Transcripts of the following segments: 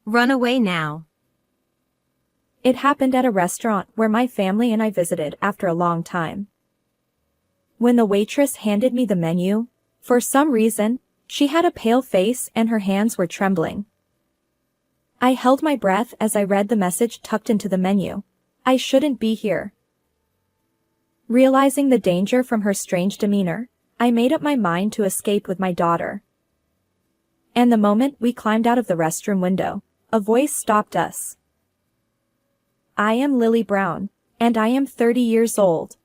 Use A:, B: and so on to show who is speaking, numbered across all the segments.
A: Run away now.
B: It happened at a restaurant where my family and I visited after a long time. When the waitress handed me the menu, for some reason, she had a pale face and her hands were trembling. I held my breath as I read the message tucked into the menu. I shouldn't be here. Realizing the danger from her strange demeanor, I made up my mind to escape with my daughter. And the moment we climbed out of the restroom window, a voice stopped us. I am Lily Brown, and I am 30 years old.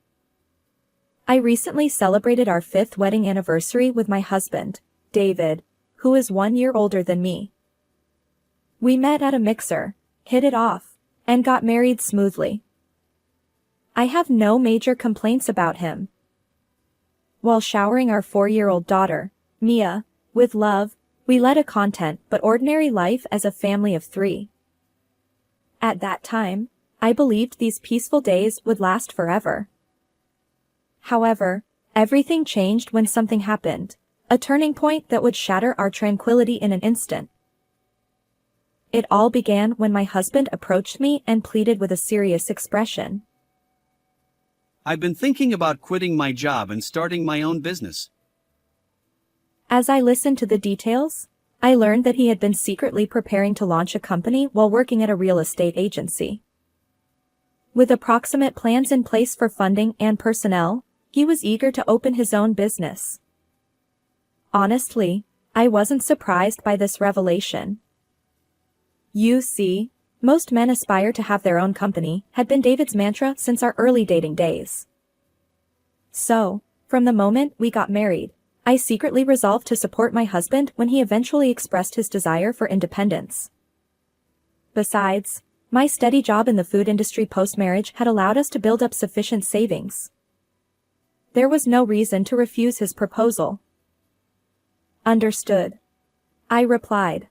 B: I recently celebrated our 5th wedding anniversary with my husband, David, who is 1 year older than me. We met at a mixer, hit it off, and got married smoothly. I have no major complaints about him. While showering our 4-year-old daughter, Mia, with love, we led a content but ordinary life as a family of 3. At that time, I believed these peaceful days would last forever. However, everything changed when something happened, a turning point that would shatter our tranquility in an instant. It all began when my husband approached me and pleaded with a serious expression.
C: I've been thinking about quitting my job and starting my own business.
B: As I listened to the details, I learned that he had been secretly preparing to launch a company while working at a real estate agency. With approximate plans in place for funding and personnel, he was eager to open his own business. Honestly, I wasn't surprised by this revelation. You see, most men aspire to have their own company, had been David's mantra since our early dating days. So, from the moment we got married, I secretly resolved to support my husband when he eventually expressed his desire for independence. Besides, my steady job in the food industry post-marriage had allowed us to build up sufficient savings. There was no reason to refuse his proposal. Understood. I replied.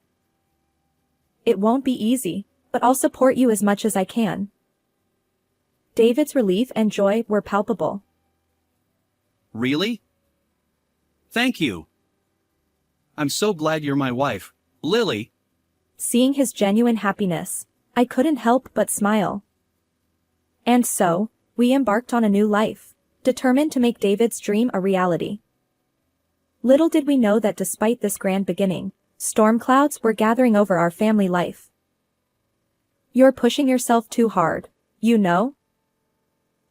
B: It won't be easy, but I'll support you as much as I can. David's relief and joy were palpable.
C: Really? Thank you. I'm so glad you're my wife, Lily.
B: Seeing his genuine happiness, I couldn't help but smile. And so, we embarked on a new life, determined to make David's dream a reality. Little did we know that despite this grand beginning, storm clouds were gathering over our family life. You're pushing yourself too hard, you know?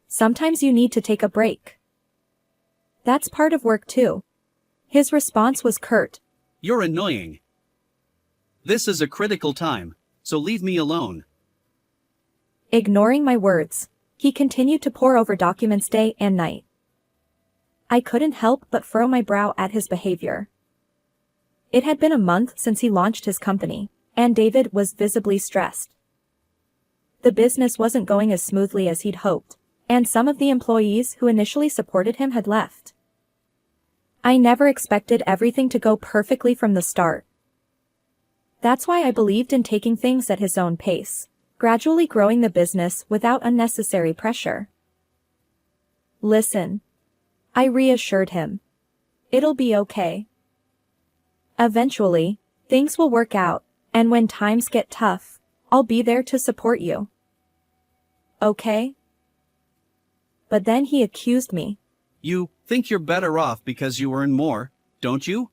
B: Sometimes you need to take a break. That's part of work too. His response was curt.
C: You're annoying. This is a critical time, so leave me alone.
B: Ignoring my words, he continued to pore over documents day and night. I couldn't help but furrow my brow at his behavior. It had been a month since he launched his company, and David was visibly stressed. The business wasn't going as smoothly as he'd hoped, and some of the employees who initially supported him had left. I never expected everything to go perfectly from the start. That's why I believed in taking things at his own pace, gradually growing the business without unnecessary pressure. Listen. I reassured him. It'll be okay. Eventually, things will work out, and when times get tough, I'll be there to support you. Okay? But then he accused me.
C: You think you're better off because you earn more, don't you?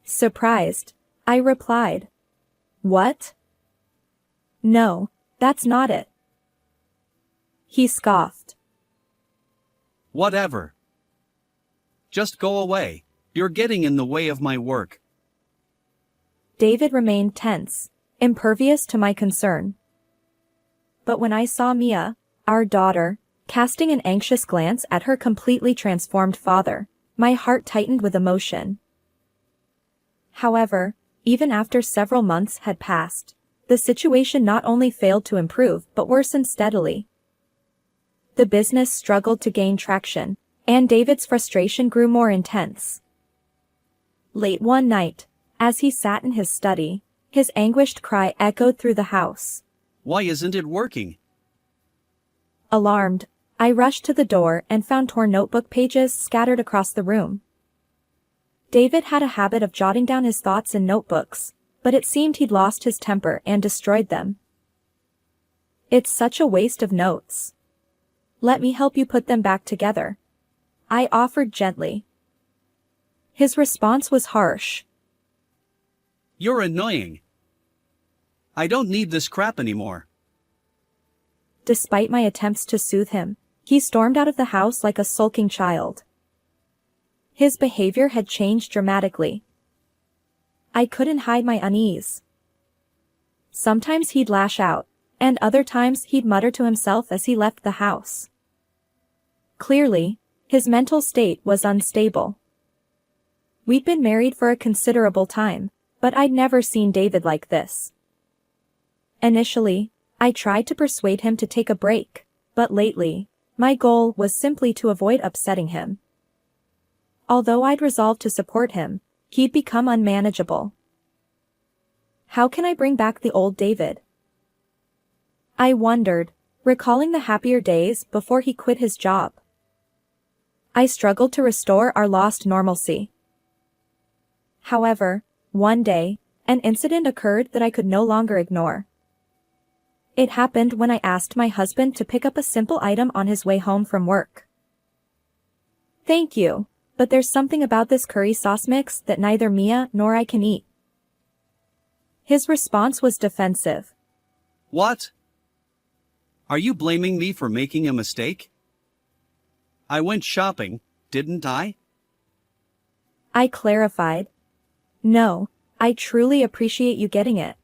B: Surprised, I replied. What? No, that's not it. He scoffed.
C: Whatever. Just go away. You're getting in the way of my work.
B: David remained tense, impervious to my concern. But when I saw Mia, our daughter, casting an anxious glance at her completely transformed father, my heart tightened with emotion. However, even after several months had passed, the situation not only failed to improve but worsened steadily. The business struggled to gain traction, and David's frustration grew more intense. Late one night, as he sat in his study, his anguished cry echoed through the house.
C: Why isn't it working?
B: Alarmed, I rushed to the door and found torn notebook pages scattered across the room. David had a habit of jotting down his thoughts in notebooks, but it seemed he'd lost his temper and destroyed them. It's such a waste of notes. Let me help you put them back together, I offered gently. His response was harsh.
C: You're annoying. I don't need this crap anymore.
B: Despite my attempts to soothe him, he stormed out of the house like a sulking child. His behavior had changed dramatically. I couldn't hide my unease. Sometimes he'd lash out, and other times he'd mutter to himself as he left the house. Clearly, his mental state was unstable. We'd been married for a considerable time, but I'd never seen David like this. Initially, I tried to persuade him to take a break, but lately, my goal was simply to avoid upsetting him. Although I'd resolved to support him, he'd become unmanageable. How can I bring back the old David? I wondered, recalling the happier days before he quit his job. I struggled to restore our lost normalcy. However, one day, an incident occurred that I could no longer ignore. It happened when I asked my husband to pick up a simple item on his way home from work. Thank you, but there's something about this curry sauce mix that neither Mia nor I can eat. His response was defensive.
C: What? Are you blaming me for making a mistake? I went shopping, didn't I?
B: I clarified. No, I truly appreciate you getting it.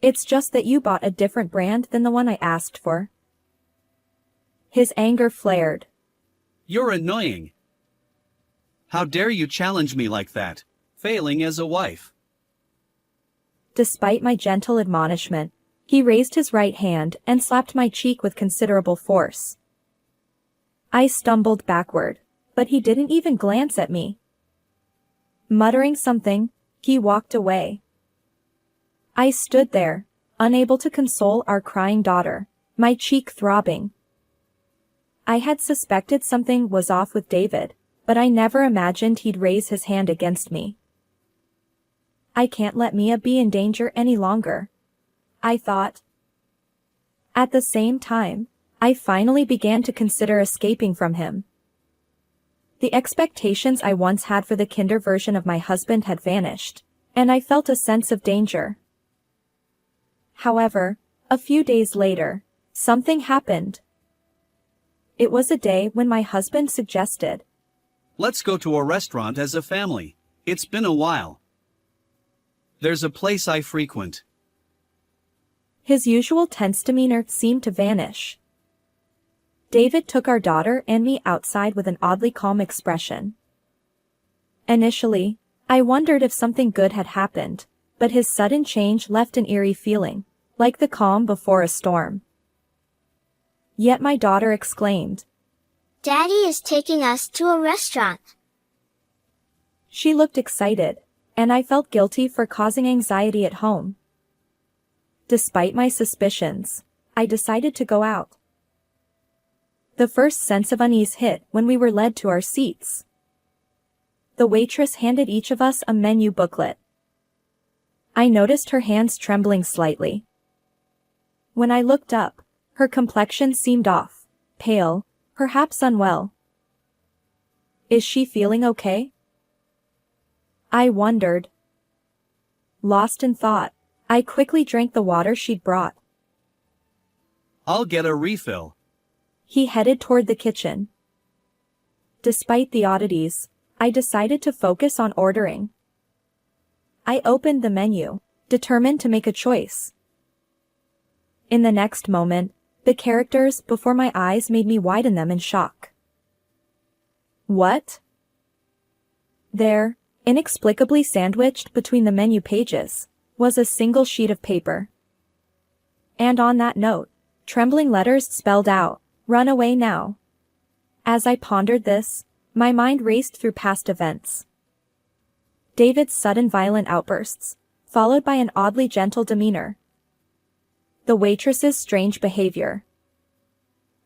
B: It's just that you bought a different brand than the one I asked for. His anger flared.
C: You're annoying. How dare you challenge me like that, failing as a wife?
B: Despite my gentle admonishment, he raised his right hand and slapped my cheek with considerable force. I stumbled backward, but he didn't even glance at me. Muttering something, he walked away. I stood there, unable to console our crying daughter, my cheek throbbing. I had suspected something was off with David, but I never imagined he'd raise his hand against me. I can't let Mia be in danger any longer, I thought. At the same time, I finally began to consider escaping from him. The expectations I once had for the kinder version of my husband had vanished, and I felt a sense of danger. However, a few days later, something happened. It was a day when my husband suggested,
C: Let's go to a restaurant as a family. It's been a while. There's a place I frequent.
B: His usual tense demeanor seemed to vanish. David took our daughter and me outside with an oddly calm expression. Initially, I wondered if something good had happened, but his sudden change left an eerie feeling, like the calm before a storm. Yet my daughter exclaimed,
A: Daddy is taking us to a restaurant.
B: She looked excited, and I felt guilty for causing anxiety at home. Despite my suspicions, I decided to go out. The first sense of unease hit when we were led to our seats. The waitress handed each of us a menu booklet. I noticed her hands trembling slightly. When I looked up, her complexion seemed off, pale, perhaps unwell. Is she feeling okay? I wondered. Lost in thought, I quickly drank the water she'd brought.
C: I'll get a refill.
B: He headed toward the kitchen. Despite the oddities, I decided to focus on ordering. I opened the menu, determined to make a choice. In the next moment, the characters before my eyes made me widen them in shock. What? There, inexplicably sandwiched between the menu pages, was a single sheet of paper. And on that note, trembling letters spelled out, "Run away now." As I pondered this, my mind raced through past events. David's sudden violent outbursts, followed by an oddly gentle demeanor. The waitress's strange behavior.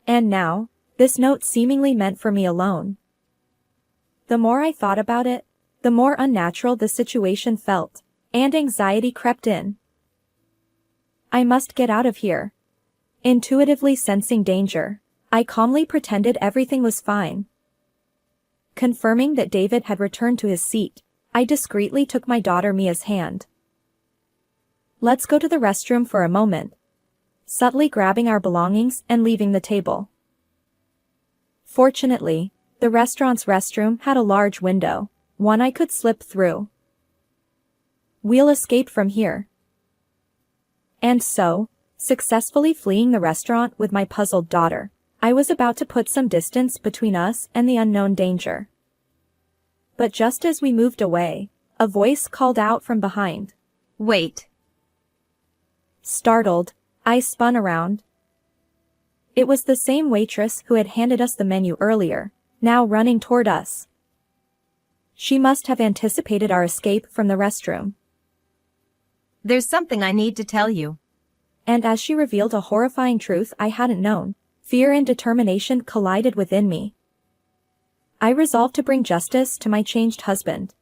B: And now, this note seemingly meant for me alone. The more I thought about it, the more unnatural the situation felt, and anxiety crept in. I must get out of here. Intuitively sensing danger, I calmly pretended everything was fine. Confirming that David had returned to his seat, I discreetly took my daughter Mia's hand. Let's go to the restroom for a moment. Subtly grabbing our belongings and leaving the table. Fortunately, the restaurant's restroom had a large window, one I could slip through. We'll escape from here. And so, successfully fleeing the restaurant with my puzzled daughter, I was about to put some distance between us and the unknown danger. But just as we moved away, a voice called out from behind.
D: Wait.
B: Startled, I spun around. It was the same waitress who had handed us the menu earlier, now running toward us. She must have anticipated our escape from the restroom.
D: There's something I need to tell you.
B: And as she revealed a horrifying truth I hadn't known, fear and determination collided within me. I resolved to bring justice to my changed husband.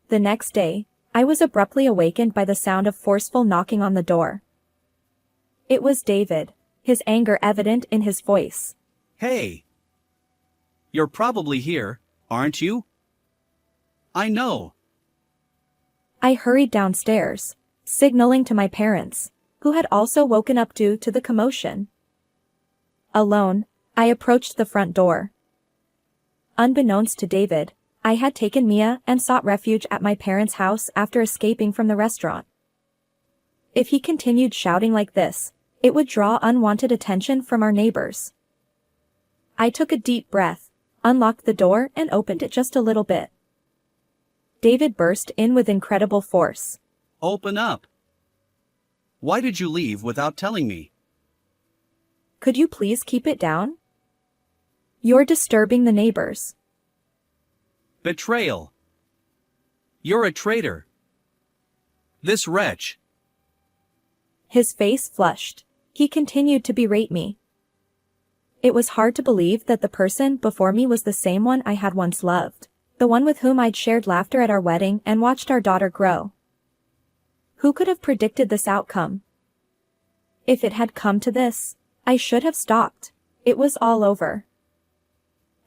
B: The next day, I was abruptly awakened by the sound of forceful knocking on the door. It was David, his anger evident in his voice.
C: Hey! You're probably here, aren't you? I know.
B: I hurried downstairs, signaling to my parents, who had also woken up due to the commotion. Alone, I approached the front door. Unbeknownst to David, I had taken Mia and sought refuge at my parents' house after escaping from the restaurant. If he continued shouting like this, it would draw unwanted attention from our neighbors. I took a deep breath, unlocked the door and opened it just a little bit. David burst in with incredible force.
C: Open up. Why did you leave without telling me?
B: Could you please keep it down? You're disturbing the neighbors.
C: Betrayal. You're a traitor. This wretch.
B: His face flushed. He continued to berate me. It was hard to believe that the person before me was the same one I had once loved, the one with whom I'd shared laughter at our wedding and watched our daughter grow. Who could have predicted this outcome? If it had come to this, I should have stopped. It was all over.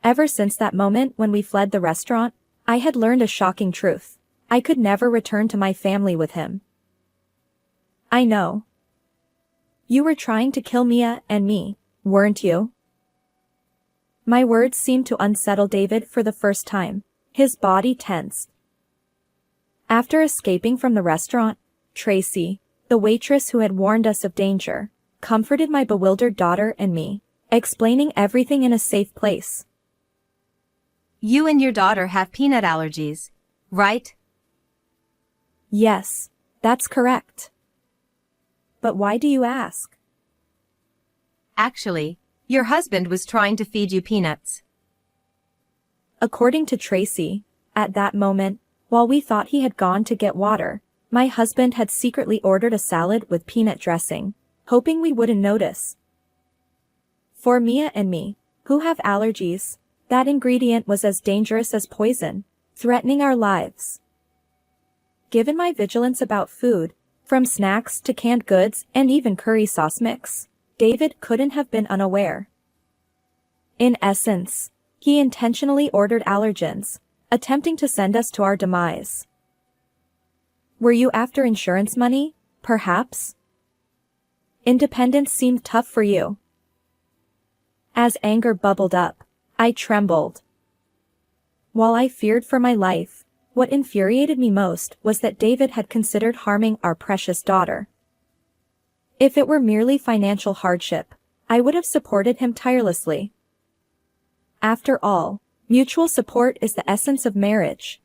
B: Ever since that moment when we fled the restaurant, I had learned a shocking truth. I could never return to my family with him. I know. You were trying to kill Mia and me, weren't you? My words seemed to unsettle David for the first time. His body tensed. After escaping from the restaurant, Tracy, the waitress who had warned us of danger, comforted my bewildered daughter and me, explaining everything in a safe place.
D: You and your daughter have peanut allergies, right?
B: Yes, that's correct. But why do you ask?
D: Actually, your husband was trying to feed you peanuts.
B: According to Tracy, at that moment, while we thought he had gone to get water, my husband had secretly ordered a salad with peanut dressing, hoping we wouldn't notice. For Mia and me, who have allergies, that ingredient was as dangerous as poison, threatening our lives. Given my vigilance about food, from snacks to canned goods and even curry sauce mix, David couldn't have been unaware. In essence, he intentionally ordered allergens, attempting to send us to our demise. Were you after insurance money, perhaps? Independence seemed tough for you. As anger bubbled up, I trembled. While I feared for my life, what infuriated me most was that David had considered harming our precious daughter. If it were merely financial hardship, I would have supported him tirelessly. After all, mutual support is the essence of marriage.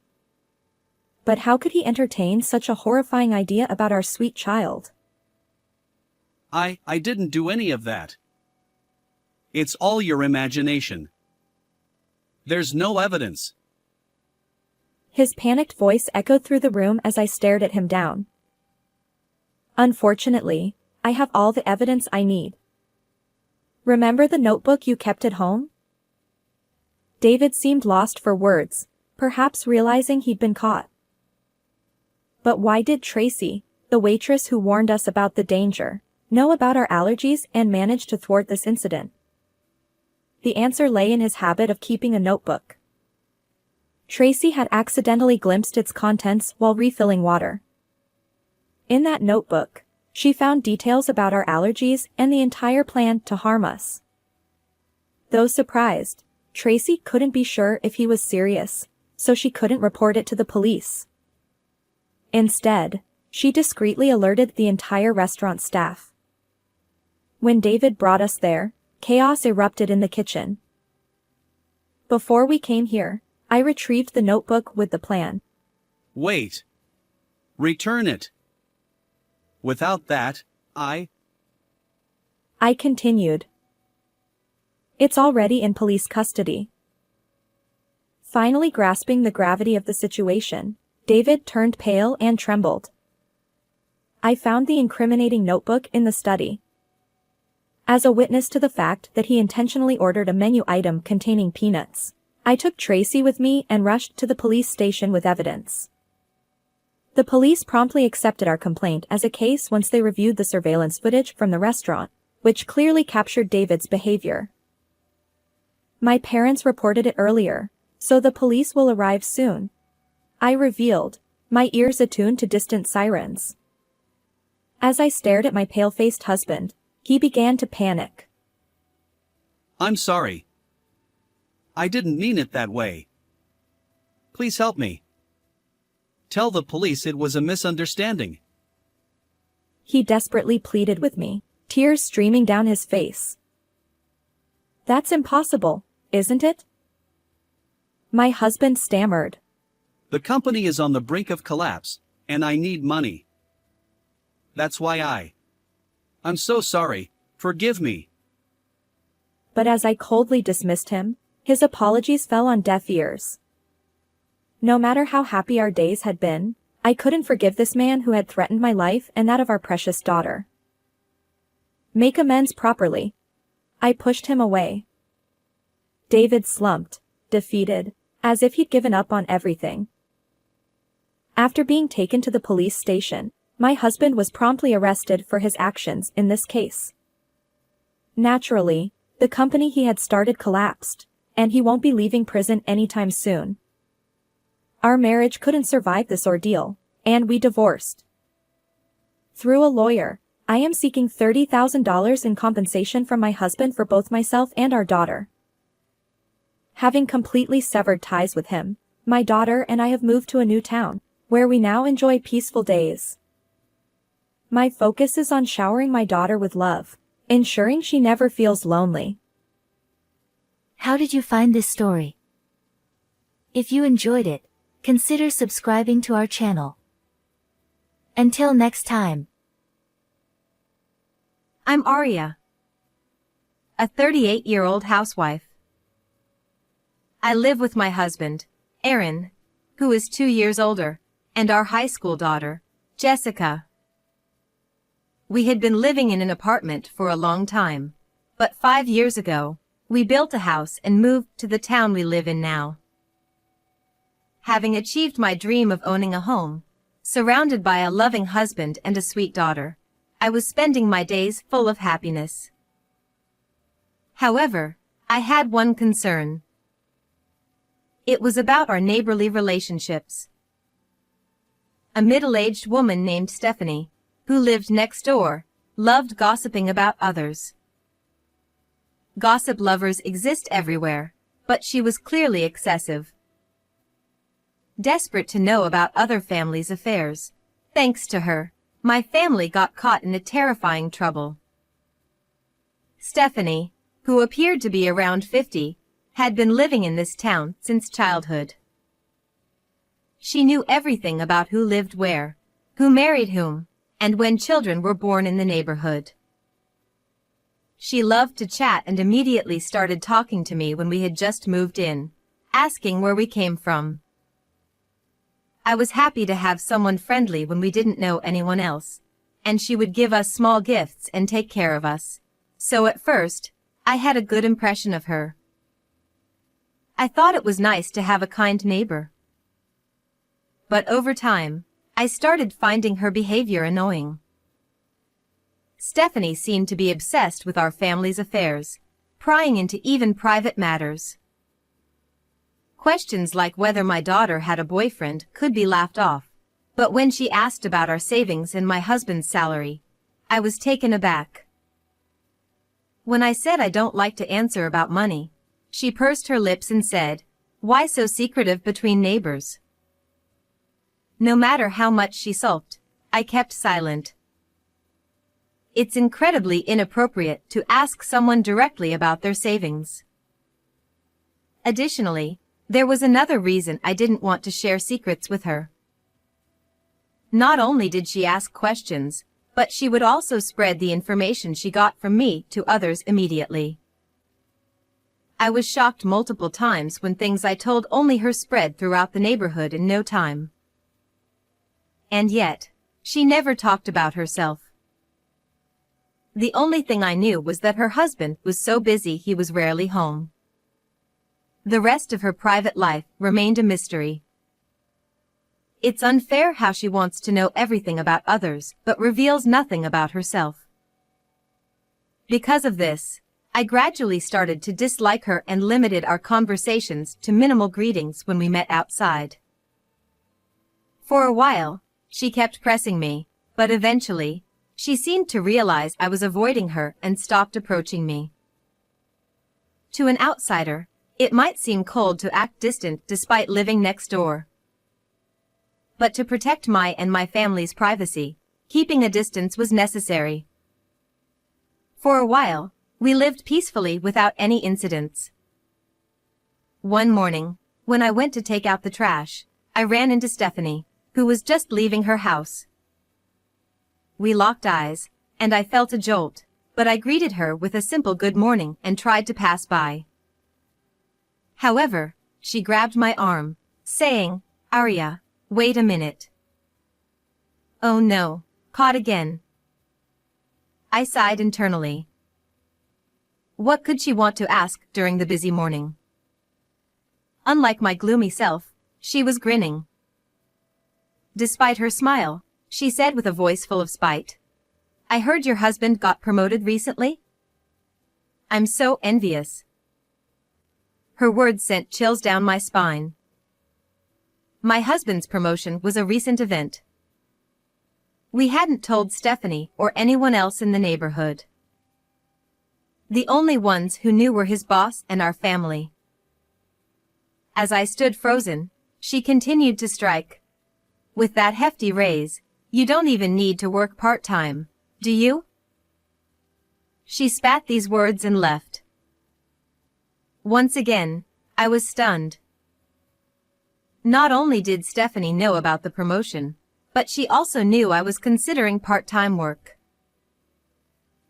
B: But how could he entertain such a horrifying idea about our sweet child?
C: I didn't do any of that. It's all your imagination. There's no evidence.
B: His panicked voice echoed through the room as I stared at him down. Unfortunately, I have all the evidence I need. Remember the notebook you kept at home? David seemed lost for words, perhaps realizing he'd been caught. But why did Tracy, the waitress who warned us about the danger, know about our allergies and manage to thwart this incident? The answer lay in his habit of keeping a notebook. Tracy had accidentally glimpsed its contents while refilling water. In that notebook, she found details about our allergies and the entire plan to harm us. Though surprised, Tracy couldn't be sure if he was serious, so she couldn't report it to the police. Instead, she discreetly alerted the entire restaurant staff. When David brought us there, chaos erupted in the kitchen. Before we came here, I retrieved the notebook with the plan.
C: Wait. Return it. Without that, I
B: continued. It's already in police custody. Finally grasping the gravity of the situation, David turned pale and trembled. I found the incriminating notebook in the study. As a witness to the fact that he intentionally ordered a menu item containing peanuts, I took Tracy with me and rushed to the police station with evidence. The police promptly accepted our complaint as a case once they reviewed the surveillance footage from the restaurant, which clearly captured David's behavior. My parents reported it earlier, so the police will arrive soon. I revealed, my ears attuned to distant sirens. As I stared at my pale-faced husband, he began to panic.
C: I'm sorry. I didn't mean it that way. Please help me. Tell the police it was a misunderstanding.
B: He desperately pleaded with me, tears streaming down his face. That's impossible, isn't it? My husband stammered.
C: The company is on the brink of collapse, and I need money. That's why I'm so sorry, forgive me.
B: But as I coldly dismissed him, his apologies fell on deaf ears. No matter how happy our days had been, I couldn't forgive this man who had threatened my life and that of our precious daughter. Make amends properly. I pushed him away. David slumped, defeated, as if he'd given up on everything. After being taken to the police station, my husband was promptly arrested for his actions in this case. Naturally, the company he had started collapsed, and he won't be leaving prison anytime soon. Our marriage couldn't survive this ordeal, and we divorced. Through a lawyer, I am seeking $30,000 in compensation from my husband for both myself and our daughter. Having completely severed ties with him, my daughter and I have moved to a new town, where we now enjoy peaceful days. My focus is on showering my daughter with love, ensuring she never feels lonely.
E: How did you find this story? If you enjoyed it, consider subscribing to our channel. Until next time.
D: I'm Aria, a 38-year-old housewife. I live with my husband, Aaron, who is 2 years older, and our high school daughter, Jessica. We had been living in an apartment for a long time, but 5 years ago, we built a house and moved to the town we live in now. Having achieved my dream of owning a home, surrounded by a loving husband and a sweet daughter, I was spending my days full of happiness. However, I had one concern. It was about our neighborly relationships. A middle-aged woman named Stephanie, who lived next door, loved gossiping about others. Gossip lovers exist everywhere, but she was clearly excessive. Desperate to know about other families' affairs, thanks to her, my family got caught in a terrifying trouble. Stephanie, who appeared to be around 50, had been living in this town since childhood. She knew everything about who lived where, who married whom, and when children were born in the neighborhood. She loved to chat and immediately started talking to me when we had just moved in, asking where we came from. I was happy to have someone friendly when we didn't know anyone else, and she would give us small gifts and take care of us. So at first, I had a good impression of her. I thought it was nice to have a kind neighbor. But over time, I started finding her behavior annoying. Stephanie seemed to be obsessed with our family's affairs, prying into even private matters. Questions like whether my daughter had a boyfriend could be laughed off, but when she asked about our savings and my husband's salary, I was taken aback. When I said I don't like to answer about money, she pursed her lips and said, "Why so secretive between neighbors?" No matter how much she sulked, I kept silent. It's incredibly inappropriate to ask someone directly about their savings. Additionally, there was another reason I didn't want to share secrets with her. Not only did she ask questions, but she would also spread the information she got from me to others immediately. I was shocked multiple times when things I told only her spread throughout the neighborhood in no time. And yet, she never talked about herself. The only thing I knew was that her husband was so busy he was rarely home. The rest of her private life remained a mystery. It's unfair how she wants to know everything about others but reveals nothing about herself. Because of this, I gradually started to dislike her and limited our conversations to minimal greetings when we met outside. For a while, she kept pressing me, but eventually, she seemed to realize I was avoiding her and stopped approaching me. To an outsider, it might seem cold to act distant despite living next door. But to protect my and my family's privacy, keeping a distance was necessary. For a while, we lived peacefully without any incidents. One morning, when I went to take out the trash, I ran into Stephanie, who was just leaving her house. We locked eyes, and I felt a jolt, but I greeted her with a simple good morning and tried to pass by. However, she grabbed my arm, saying, "Arya, wait a minute." Oh no, caught again. I sighed internally. What could she want to ask during the busy morning? Unlike my gloomy self, she was grinning. Despite her smile, she said with a voice full of spite, "I heard your husband got promoted recently? I'm so envious." Her words sent chills down my spine. My husband's promotion was a recent event. We hadn't told Stephanie or anyone else in the neighborhood. The only ones who knew were his boss and our family. As I stood frozen, she continued to strike. "With that hefty raise, you don't even need to work part-time, do you?" She spat these words and left. Once again, I was stunned. Not only did Stephanie know about the promotion, but she also knew I was considering part-time work.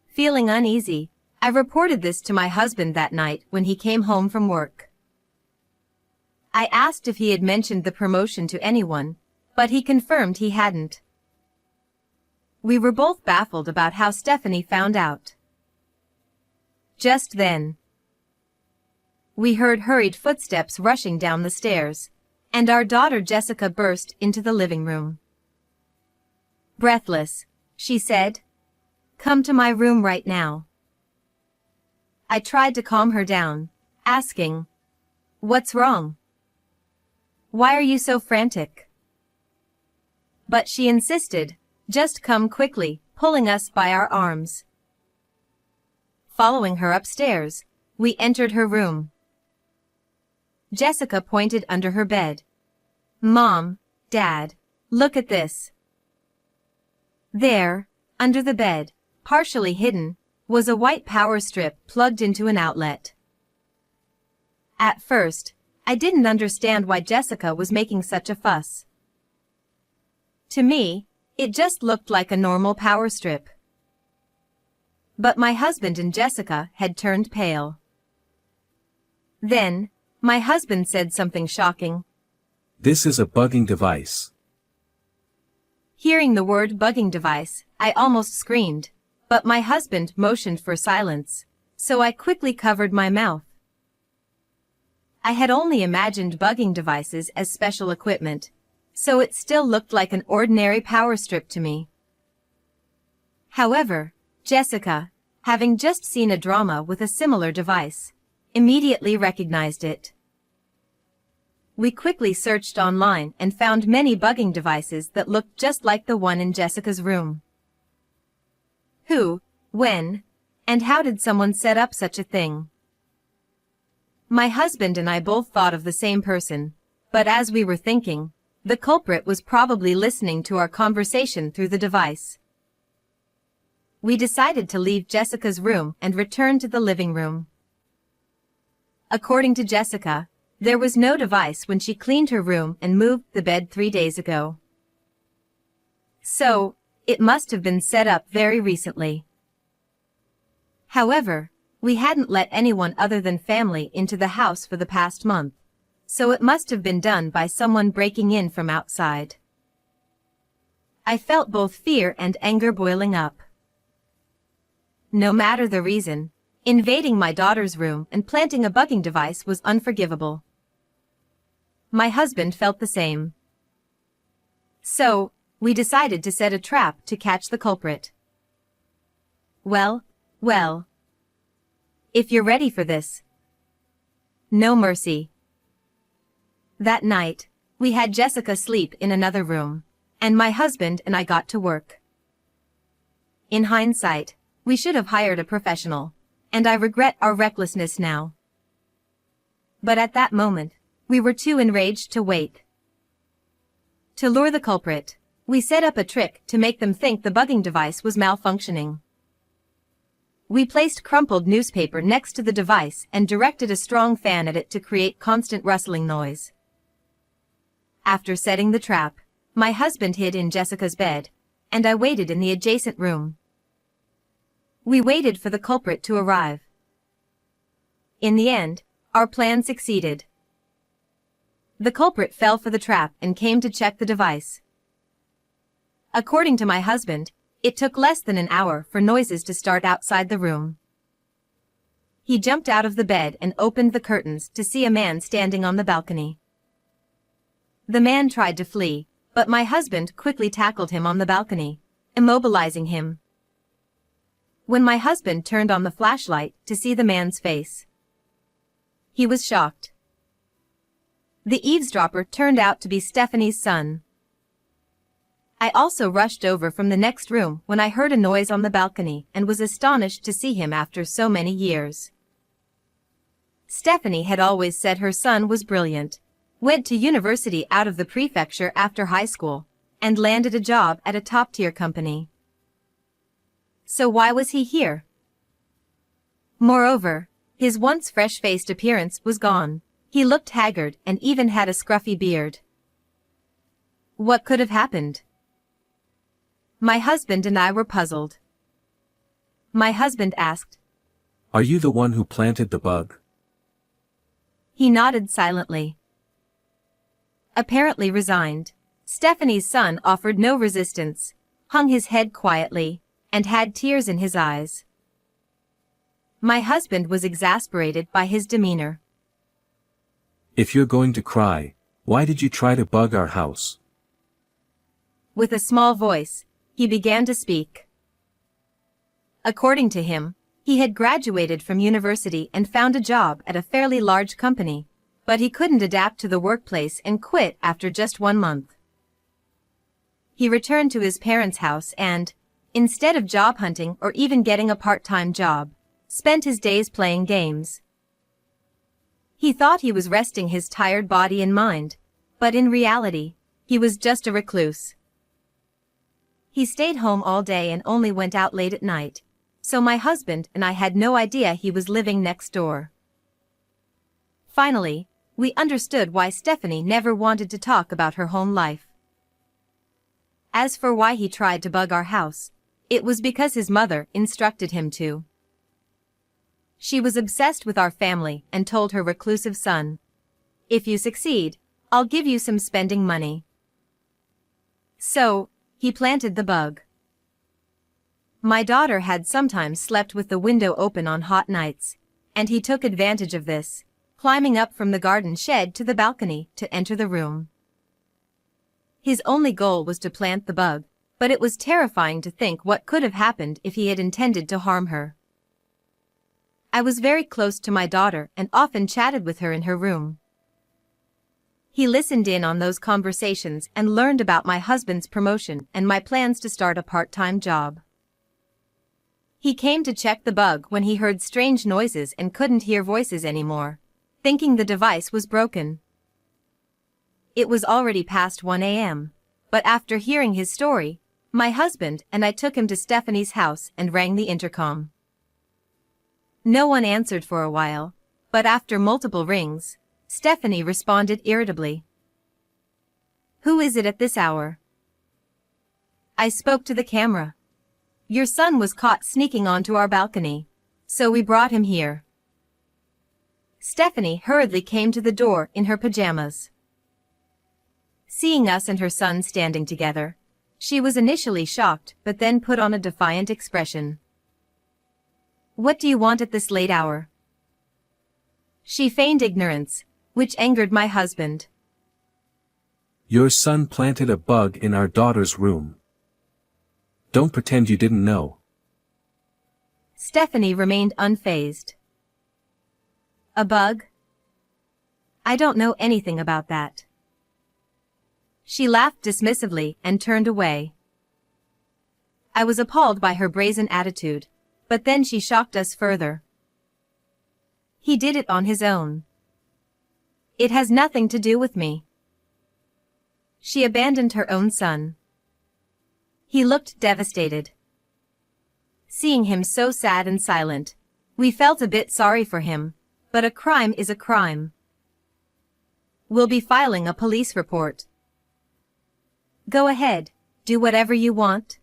D: Feeling uneasy, I reported this to my husband that night when he came home from work. I asked if he had mentioned the promotion to anyone, but he confirmed he hadn't. We were both baffled about how Stephanie found out. Just then, we heard hurried footsteps rushing down the stairs, and our daughter Jessica burst into the living room. Breathless, she said, "Come to my room right now." I tried to calm her down, asking, "What's wrong? Why are you so frantic?" But she insisted, "Just come quickly," pulling us by our arms. Following her upstairs, we entered her room. Jessica pointed under her bed. "Mom, Dad, look at this." There, under the bed, partially hidden, was a white power strip plugged into an outlet. At first, I didn't understand why Jessica was making such a fuss. To me, it just looked like a normal power strip. But my husband and Jessica had turned pale. Then, my husband said something shocking.
F: "This is a bugging device."
D: Hearing the word bugging device, I almost screamed, but my husband motioned for silence, so I quickly covered my mouth. I had only imagined bugging devices as special equipment, so it still looked like an ordinary power strip to me. However, Jessica, having just seen a drama with a similar device, immediately recognized it. We quickly searched online and found many bugging devices that looked just like the one in Jessica's room. Who, when, and how did someone set up such a thing? My husband and I both thought of the same person, but as we were thinking, the culprit was probably listening to our conversation through the device. We decided to leave Jessica's room and return to the living room. According to Jessica, there was no device when she cleaned her room and moved the bed 3 days ago. So, it must have been set up very recently. However, we hadn't let anyone other than family into the house for the past month, so it must have been done by someone breaking in from outside. I felt both fear and anger boiling up. No matter the reason, invading my daughter's room and planting a bugging device was unforgivable. My husband felt the same. So, we decided to set a trap to catch the culprit. Well, if you're ready for this. No mercy. That night, we had Jessica sleep in another room, and my husband and I got to work. In hindsight, we should have hired a professional, and I regret our recklessness now. But at that moment, we were too enraged to wait. To lure the culprit, we set up a trick to make them think the bugging device was malfunctioning. We placed crumpled newspaper next to the device and directed a strong fan at it to create constant rustling noise. After setting the trap, my husband hid in Jessica's bed, and I waited in the adjacent room. We waited for the culprit to arrive. In the end, our plan succeeded. The culprit fell for the trap and came to check the device. According to my husband, it took less than an hour for noises to start outside the room. He jumped out of the bed and opened the curtains to see a man standing on the balcony. The man tried to flee, but my husband quickly tackled him on the balcony, immobilizing him. When my husband turned on the flashlight to see the man's face, he was shocked. The eavesdropper turned out to be Stephanie's son. I also rushed over from the next room when I heard a noise on the balcony and was astonished to see him after so many years. Stephanie had always said her son was brilliant, went to university out of the prefecture after high school, and landed a job at a top-tier company. So why was he here? Moreover, his once fresh-faced appearance was gone. He looked haggard and even had a scruffy beard. What could have happened? My husband and I were puzzled. My husband asked,
F: Are you the one who planted the bug?
D: He nodded silently. Apparently resigned, Stephanie's son offered no resistance, hung his head quietly, and had tears in his eyes. My husband was exasperated by his demeanor.
F: If you're going to cry, why did you try to bug our house?
D: With a small voice, he began to speak. According to him, he had graduated from university and found a job at a fairly large company, but he couldn't adapt to the workplace and quit after just 1 month. He returned to his parents' house and, instead of job hunting or even getting a part-time job, spent his days playing games. He thought he was resting his tired body and mind, but in reality, he was just a recluse. He stayed home all day and only went out late at night, so my husband and I had no idea he was living next door. Finally, we understood why Stephanie never wanted to talk about her home life. As for why he tried to bug our house, it was because his mother instructed him to. She was obsessed with our family and told her reclusive son, "If you succeed, I'll give you some spending money." So, he planted the bug. My daughter had sometimes slept with the window open on hot nights, and he took advantage of this, climbing up from the garden shed to the balcony to enter the room. His only goal was to plant the bug, but it was terrifying to think what could have happened if he had intended to harm her. I was very close to my daughter and often chatted with her in her room. He listened in on those conversations and learned about my husband's promotion and my plans to start a part-time job. He came to check the bug when he heard strange noises and couldn't hear voices anymore, thinking the device was broken. It was already past 1 a.m., but after hearing his story, my husband and I took him to Stephanie's house and rang the intercom. No one answered for a while, but after multiple rings, Stephanie responded irritably. "Who is it at this hour?" I spoke to the camera. "Your son was caught sneaking onto our balcony, so we brought him here." Stephanie hurriedly came to the door in her pajamas. Seeing us and her son standing together, she was initially shocked but then put on a defiant expression. "What do you want at this late hour?" She feigned ignorance, which angered my husband.
F: Your son planted a bug in our daughter's room. Don't pretend you didn't know.
D: Stephanie remained unfazed. "A bug? I don't know anything about that." She laughed dismissively and turned away. I was appalled by her brazen attitude, but then she shocked us further. "He did it on his own. It has nothing to do with me." She abandoned her own son. He looked devastated. Seeing him so sad and silent, we felt a bit sorry for him, but a crime is a crime. "We'll be filing a police report." "Go ahead, do whatever you want."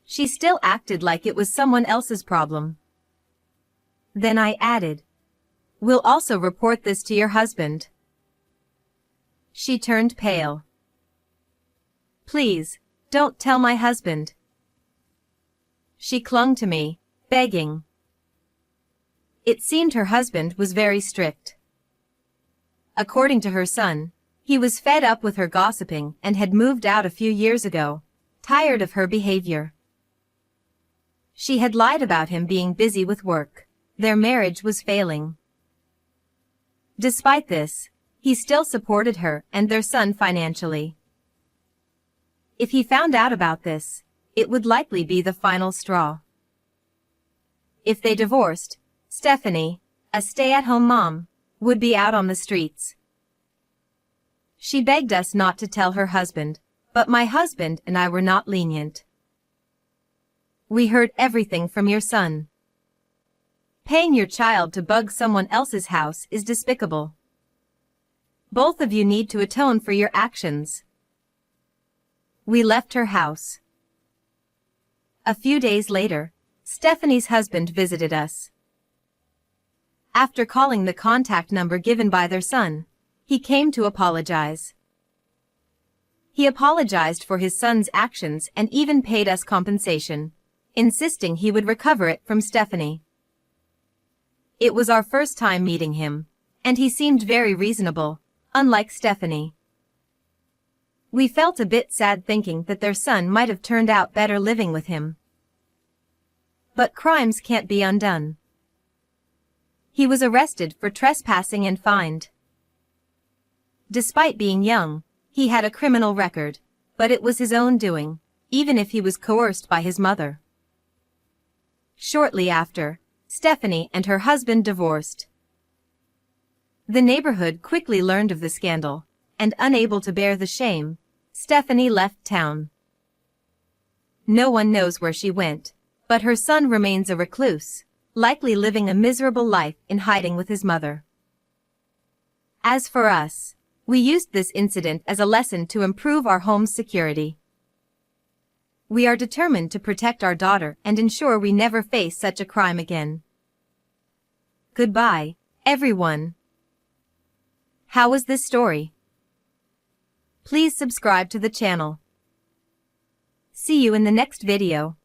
D: She still acted like it was someone else's problem. Then I added, "We'll also report this to your husband." She turned pale. "Please, don't tell my husband." She clung to me, begging. It seemed her husband was very strict. According to her son, he was fed up with her gossiping and had moved out a few years ago, tired of her behavior. She had lied about him being busy with work. Their marriage was failing. Despite this, he still supported her and their son financially. If he found out about this, it would likely be the final straw. If they divorced, Stephanie, a stay-at-home mom, would be out on the streets. She begged us not to tell her husband, but my husband and I were not lenient. "We heard everything from your son. Paying your child to bug someone else's house is despicable. Both of you need to atone for your actions." We left her house. A few days later, Stephanie's husband visited us. After calling the contact number given by their son, he came to apologize. He apologized for his son's actions and even paid us compensation, insisting he would recover it from Stephanie. It was our first time meeting him, and he seemed very reasonable, unlike Stephanie. We felt a bit sad thinking that their son might have turned out better living with him. But crimes can't be undone. He was arrested for trespassing and fined. Despite being young, he had a criminal record, but it was his own doing, even if he was coerced by his mother. Shortly after, Stephanie and her husband divorced. The neighborhood quickly learned of the scandal, and unable to bear the shame, Stephanie left town. No one knows where she went, but her son remains a recluse, likely living a miserable life in hiding with his mother. As for us, we used this incident as a lesson to improve our home's security. We are determined to protect our daughter and ensure we never face such a crime again. Goodbye, everyone. How was this story? Please subscribe to the channel. See you in the next video.